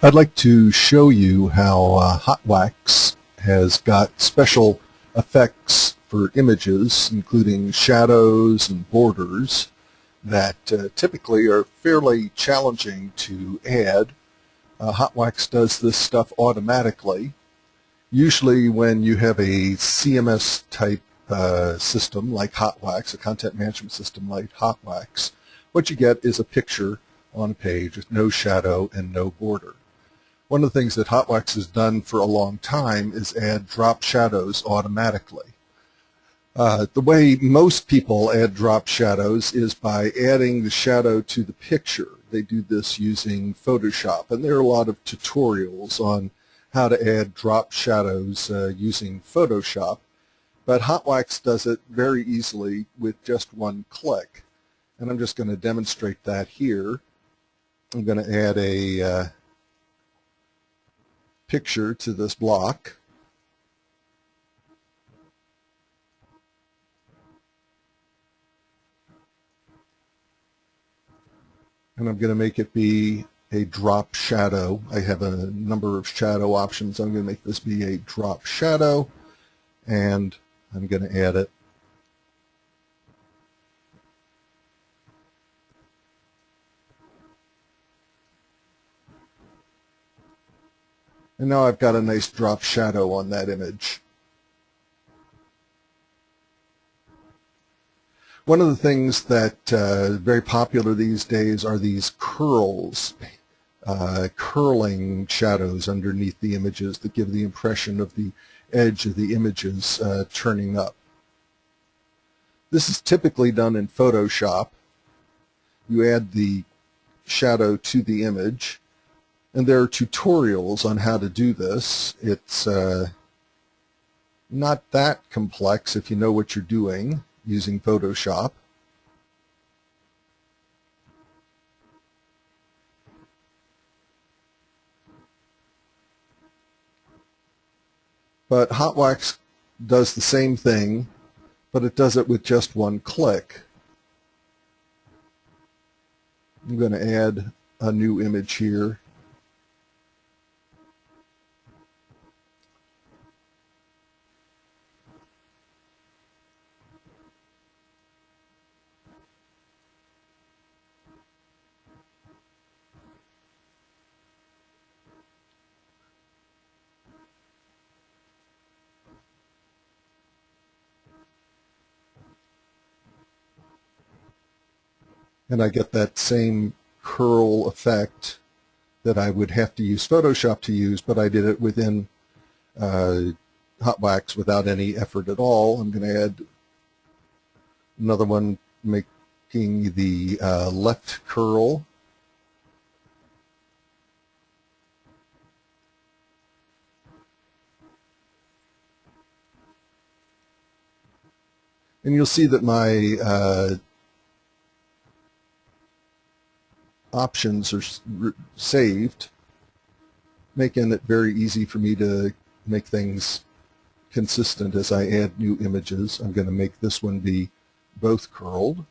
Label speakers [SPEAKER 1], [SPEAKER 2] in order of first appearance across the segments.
[SPEAKER 1] I'd like to show you how HotWax has got special effects for images, including shadows and borders, that typically are fairly challenging to add. HotWax does this stuff automatically. Usually when you have a CMS type system like HotWax, a content management system like HotWax, what you get is a picture on a page with no shadow and no border. One of the things that HotWax has done for a long time is add drop shadows automatically. The way most people add drop shadows is by adding the shadow to the picture. They do this using Photoshop, and there are a lot of tutorials on how to add drop shadows using Photoshop, but HotWax does it very easily with just one click. And I'm just going to demonstrate that here. I'm going to add a picture to this block. And I'm going to make it be a drop shadow. I have a number of shadow options. I'm going to make this be a drop shadow, and I'm going to add it. And now I've got a nice drop shadow on that image. One of the things that very popular these days are these curls, curling shadows underneath the images that give the impression of the edge of the images turning up. This is typically done in Photoshop. You add the shadow to the image, and there are tutorials on how to do this. It's not that complex if you know what you're doing using Photoshop. But HotWax does the same thing, but it does it with just one click. I'm going to add a new image here. And I get that same curl effect that I would have to use Photoshop to use, but I did it within HotWax without any effort at all. I'm going to add another one, making the left curl. And you'll see that my options are saved, making it very easy for me to make things consistent as I add new images. I'm going to make this one be both curled.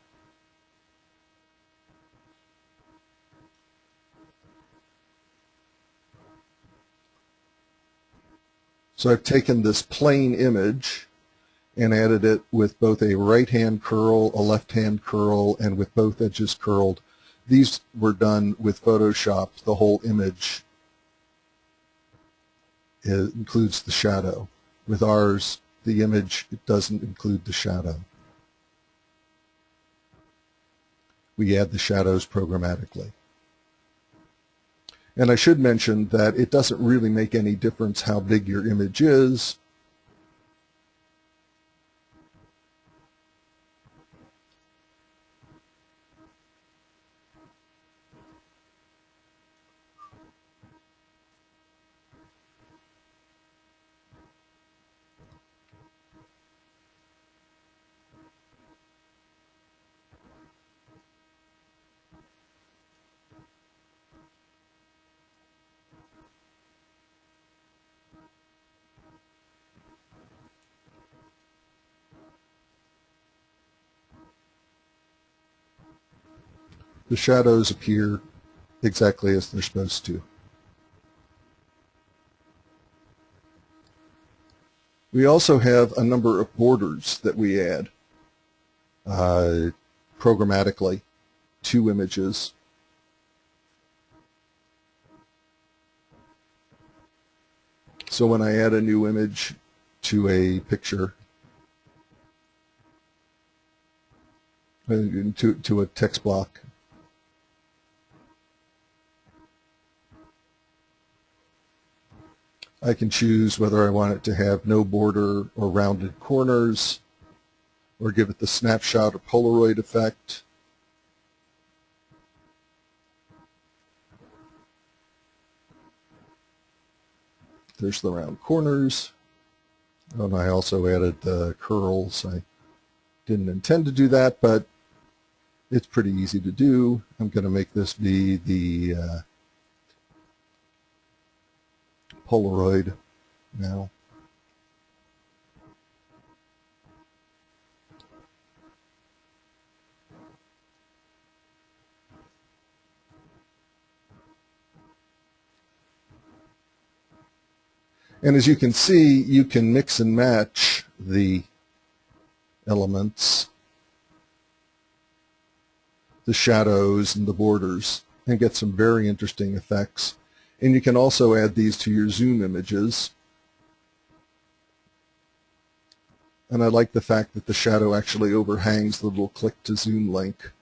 [SPEAKER 1] So I've taken this plain image and added it with both a right-hand curl, a left-hand curl, and with both edges curled. These were done with Photoshop. The whole image includes the shadow. With ours, the image, it doesn't include the shadow. We add the shadows programmatically. And I should mention that it doesn't really make any difference how big your image is. The shadows appear exactly as they're supposed to. We also have a number of borders that we add programmatically to images. So when I add a new image to a picture, to a text block, I can choose whether I want it to have no border or rounded corners, or give it the snapshot or Polaroid effect. There's the round corners. Oh, and I also added the curls. I didn't intend to do that, but it's pretty easy to do. I'm going to make this be the Polaroid now. And as you can see, you can mix and match the elements, the shadows and the borders, and get some very interesting effects. And you can also add these to your zoom images. And I like the fact that the shadow actually overhangs the little click to zoom link.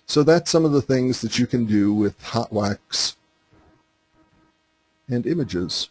[SPEAKER 1] So that's some of the things that you can do with HotWax and images.